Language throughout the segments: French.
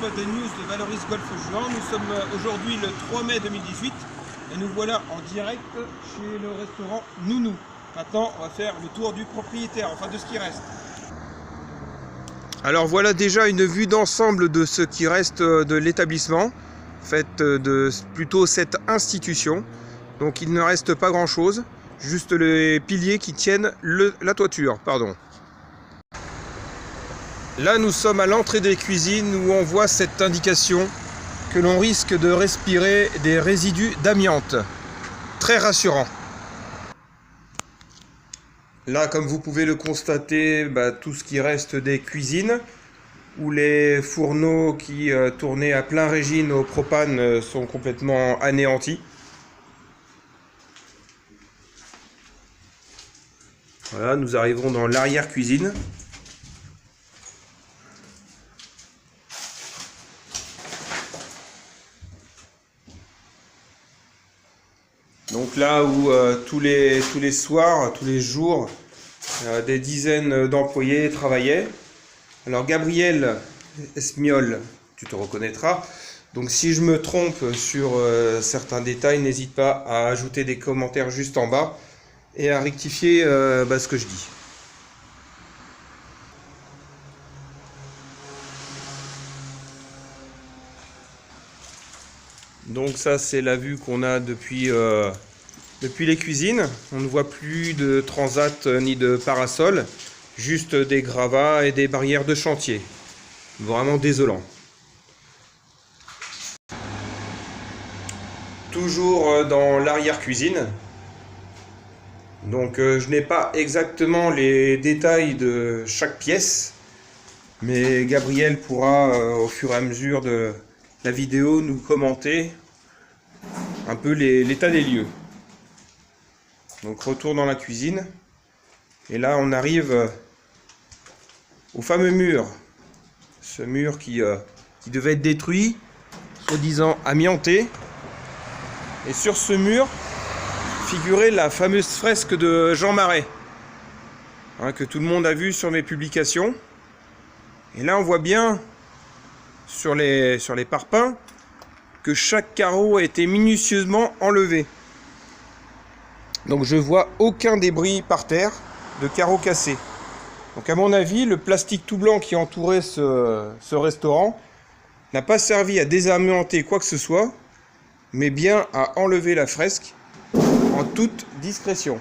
des news de Valoris Golf Juan. Nous sommes aujourd'hui le 3 mai 2018 et nous voilà en direct chez le restaurant Nounou. Maintenant, on va faire le tour du propriétaire, enfin de ce qui reste. Alors voilà déjà une vue d'ensemble de ce qui reste de l'établissement, faite de plutôt cette institution. Donc il ne reste pas grand chose, juste les piliers qui tiennent la toiture, pardon. Là, nous sommes à l'entrée des cuisines où on voit cette indication que l'on risque de respirer des résidus d'amiante. Très rassurant. Là, comme vous pouvez le constater, tout ce qui reste des cuisines, où les fourneaux qui tournaient à plein régime au propane sont complètement anéantis. Voilà, nous arrivons dans l'arrière-cuisine. Donc là où tous les soirs, tous les jours, des dizaines d'employés travaillaient. Alors Gabriel Esmiol, tu te reconnaîtras. Donc si je me trompe sur certains détails, n'hésite pas à ajouter des commentaires juste en bas et à rectifier ce que je dis. Donc ça c'est la vue qu'on a depuis les cuisines. On ne voit plus de transat ni de parasol, juste des gravats et des barrières de chantier. Vraiment désolant. Toujours dans l'arrière-cuisine. Donc je n'ai pas exactement les détails de chaque pièce, mais Gabriel pourra au fur et à mesure de la vidéo nous commenter un peu l'état des lieux. Donc retour dans la cuisine et là on arrive au fameux mur, ce mur qui devait être détruit, soi-disant amianté, et sur ce mur figurait la fameuse fresque de Jean Marais, que tout le monde a vu sur mes publications. Et là on voit bien sur les parpaings que chaque carreau a été minutieusement enlevé. Donc je vois aucun débris par terre de carreaux cassés. Donc à mon avis, le plastique tout blanc qui entourait ce restaurant n'a pas servi à désamianter quoi que ce soit, mais bien à enlever la fresque en toute discrétion.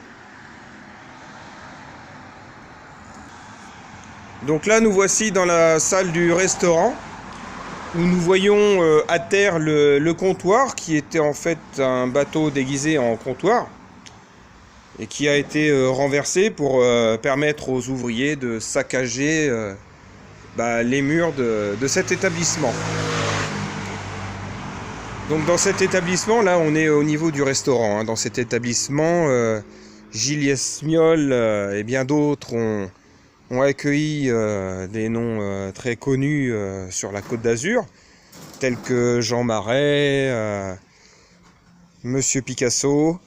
Donc là nous voici dans la salle du restaurant, où nous voyons à terre le comptoir, qui était en fait un bateau déguisé en comptoir, et qui a été renversé pour permettre aux ouvriers de saccager les murs de cet établissement. Donc dans cet établissement, là on est au niveau du restaurant, dans cet établissement, Gilles Esmiol et bien d'autres ont accueilli des noms très connus sur la Côte d'Azur, tels que Jean Marais, Monsieur Picasso,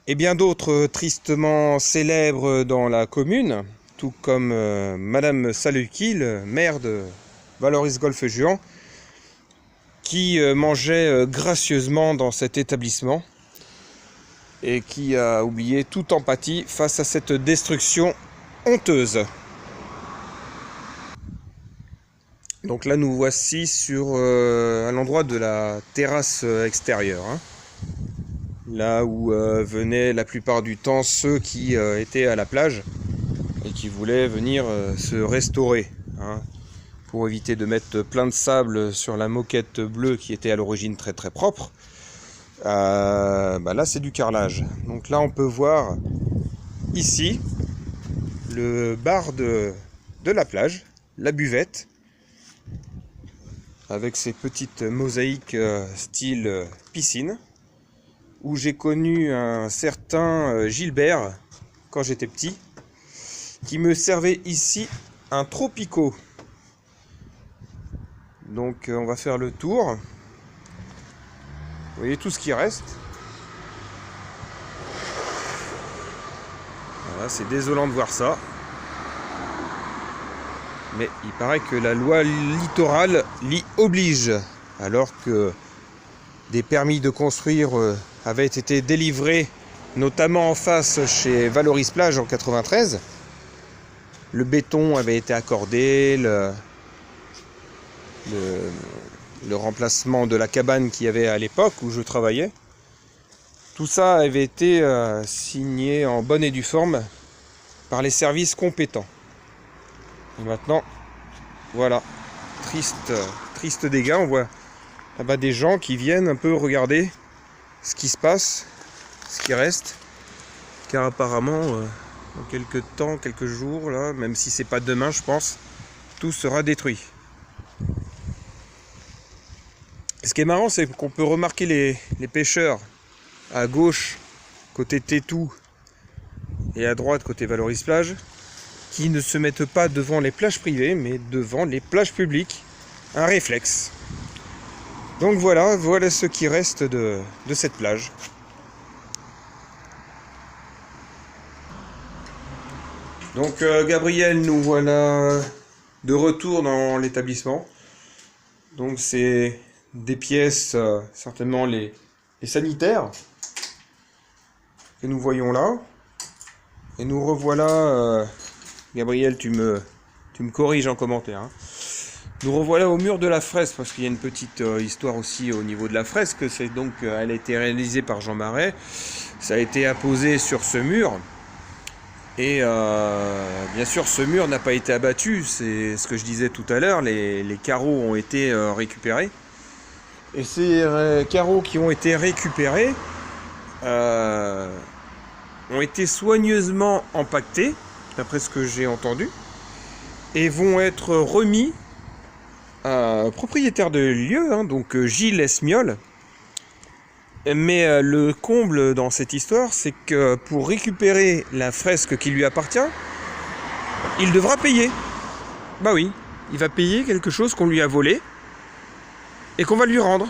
et bien d'autres tristement célèbres dans la commune, tout comme Madame Salukil, maire de Valoris Golf Juan, qui mangeait gracieusement dans cet établissement et qui a oublié toute empathie face à cette destruction honteuse. Donc là nous voici à l'endroit de la terrasse extérieure, là où venaient la plupart du temps ceux qui étaient à la plage et qui voulaient venir se restaurer, pour éviter de mettre plein de sable sur la moquette bleue qui était à l'origine très très propre. Là c'est du carrelage. Donc là on peut voir ici le bar de la plage, la buvette, avec ses petites mosaïques style piscine, où j'ai connu un certain Gilbert quand j'étais petit, qui me servait ici un tropico. Donc on va faire le tour. Vous voyez tout ce qui reste. Voilà, c'est désolant de voir ça. mais il paraît que la loi littorale l'y oblige, alors que des permis de construire avaient été délivrés, notamment en face chez Valoris Plage en 93. Le béton avait été accordé, le remplacement de la cabane qu'il y avait à l'époque où je travaillais. Tout ça avait été signé en bonne et due forme par les services compétents. Et maintenant, voilà, triste dégâts. On voit là-bas des gens qui viennent un peu regarder ce qui se passe, ce qui reste, car apparemment, dans quelques temps, quelques jours, là, même si c'est pas demain, je pense, tout sera détruit. Ce qui est marrant, c'est qu'on peut remarquer les pêcheurs à gauche, côté Tétou, et à droite, côté Valoris Plage, qui ne se mettent pas devant les plages privées, mais devant les plages publiques. Un réflexe. Donc voilà ce qui reste de cette plage. Donc Gabriel, nous voilà de retour dans l'établissement. Donc c'est des pièces, certainement les sanitaires, que nous voyons là. Et nous revoilà, Gabriel, tu me corriges en commentaire, hein. Nous revoilà au mur de la fresque, parce qu'il y a une petite histoire aussi au niveau de la fresque. C'est donc, elle a été réalisée par Jean Marais. Ça a été apposé sur ce mur. Et bien sûr, ce mur n'a pas été abattu. C'est ce que je disais tout à l'heure. Les carreaux ont été récupérés. Et ces carreaux qui ont été récupérés ont été soigneusement empaquetés, d'après ce que j'ai entendu, et vont être remis à un propriétaire de lieu, hein, donc Gilles Esmiol. Mais le comble dans cette histoire, c'est que pour récupérer la fresque qui lui appartient, il devra payer. Bah oui, il va payer quelque chose qu'on lui a volé et qu'on va lui rendre.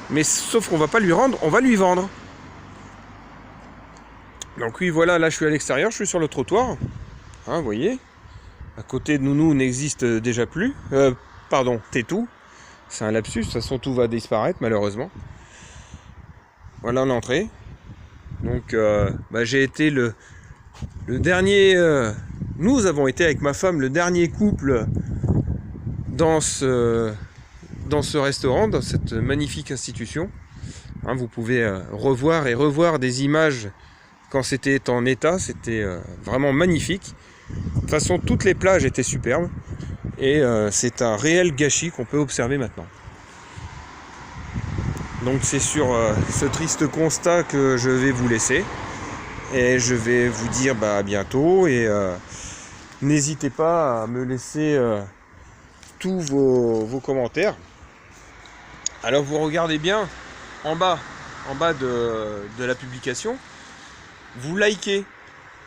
Mais sauf qu'on va pas lui rendre, on va lui vendre. Donc oui, voilà, là je suis à l'extérieur, je suis sur le trottoir. Hein, vous voyez, à côté de Nounou n'existe déjà plus. Pardon, Tétou. C'est un lapsus, de toute façon tout va disparaître malheureusement. Voilà l'entrée. Donc j'ai été le dernier... nous avons été avec ma femme le dernier couple dans ce restaurant, dans cette magnifique institution. Hein, vous pouvez revoir des images quand c'était en état. C'était vraiment magnifique. De toute façon, toutes les plages étaient superbes. Et c'est un réel gâchis qu'on peut observer maintenant. Donc c'est sur ce triste constat que je vais vous laisser. Et je vais vous dire à bientôt. Et n'hésitez pas à me laisser tous vos commentaires. Alors vous regardez bien en bas de la publication. Vous likez.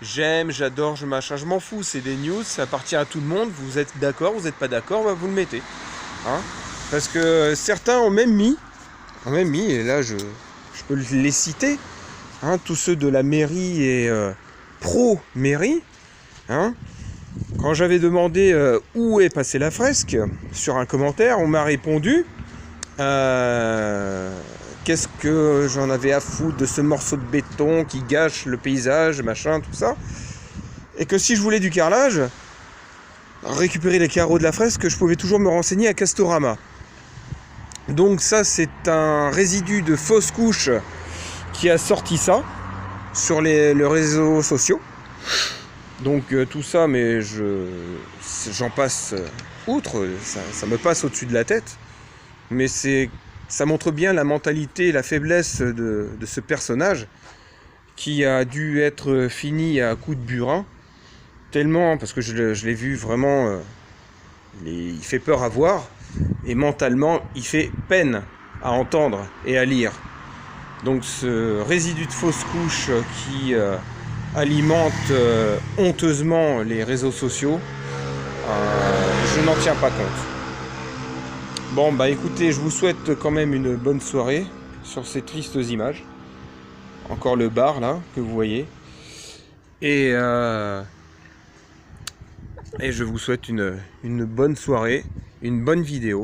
J'aime, j'adore, je m'en fous, c'est des news, ça appartient à tout le monde. Vous êtes d'accord, vous n'êtes pas d'accord, vous le mettez. Hein, parce que certains ont même mis, et là je peux les citer, hein, tous ceux de la mairie et pro-mairie. Hein, quand j'avais demandé où est passée la fresque, sur un commentaire, on m'a répondu qu'est-ce que j'en avais à foutre de ce morceau de béton qui gâche le paysage, machin, tout ça. Et que si je voulais du carrelage, récupérer les carreaux de la fresque, je pouvais toujours me renseigner à Castorama. Donc ça, c'est un résidu de fausse couche qui a sorti ça sur les réseaux sociaux. Donc tout ça, mais j'en passe outre, ça me passe au-dessus de la tête. Mais ça montre bien la mentalité et la faiblesse de ce personnage qui a dû être fini à coups de burin. Tellement, parce que je l'ai vu vraiment, il fait peur à voir. Et mentalement, il fait peine à entendre et à lire. Donc ce résidu de fausse couche qui alimente honteusement les réseaux sociaux, je n'en tiens pas compte. Bon écoutez, je vous souhaite quand même une bonne soirée sur ces tristes images. Encore le bar là que vous voyez. Et Et je vous souhaite une bonne soirée, une bonne vidéo.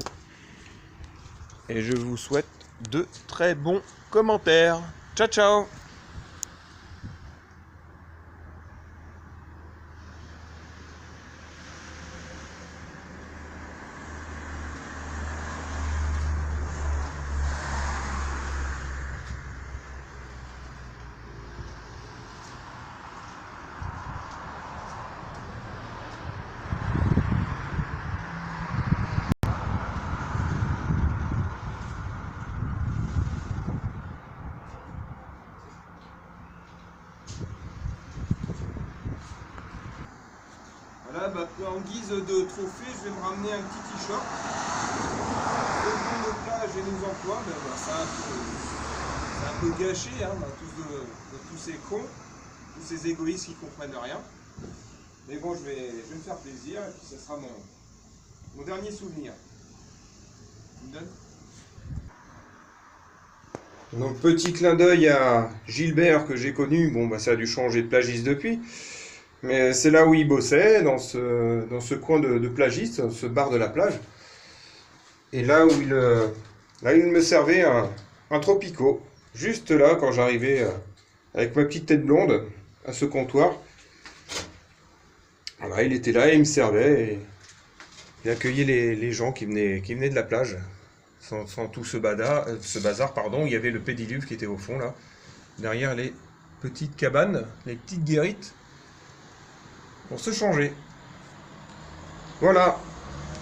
Et je vous souhaite de très bons commentaires. Ciao, ciao! Voilà, bah, en guise de trophée, je vais me ramener un petit t-shirt. Nos plages et nos emplois, ben, bah, c'est un peu gâché hein, de tous ces cons, tous ces égoïstes qui comprennent rien. Mais bon, je vais me faire plaisir et puis ça sera mon dernier souvenir. Tu me donnes ? Donc petit clin d'œil à Gilbert que j'ai connu, bon bah ça a dû changer de plagiste depuis. Mais c'est là où il bossait, dans ce coin de plagiste, ce bar de la plage. Et là où il me servait un tropico. Juste là, quand j'arrivais avec ma petite tête blonde à ce comptoir. Voilà, il était là et il me servait. Et il accueillait les gens qui venaient de la plage. Sans tout ce bazar, pardon. Il y avait le pédiluve qui était au fond là. Derrière les petites cabanes, les petites guérites. Pour se changer. Voilà.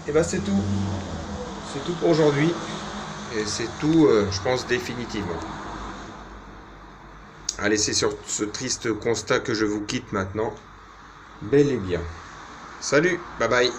Et ben c'est tout. C'est tout pour aujourd'hui. Et c'est tout, je pense, définitivement. Allez, c'est sur ce triste constat que je vous quitte maintenant. Bel et bien. Salut, bye bye.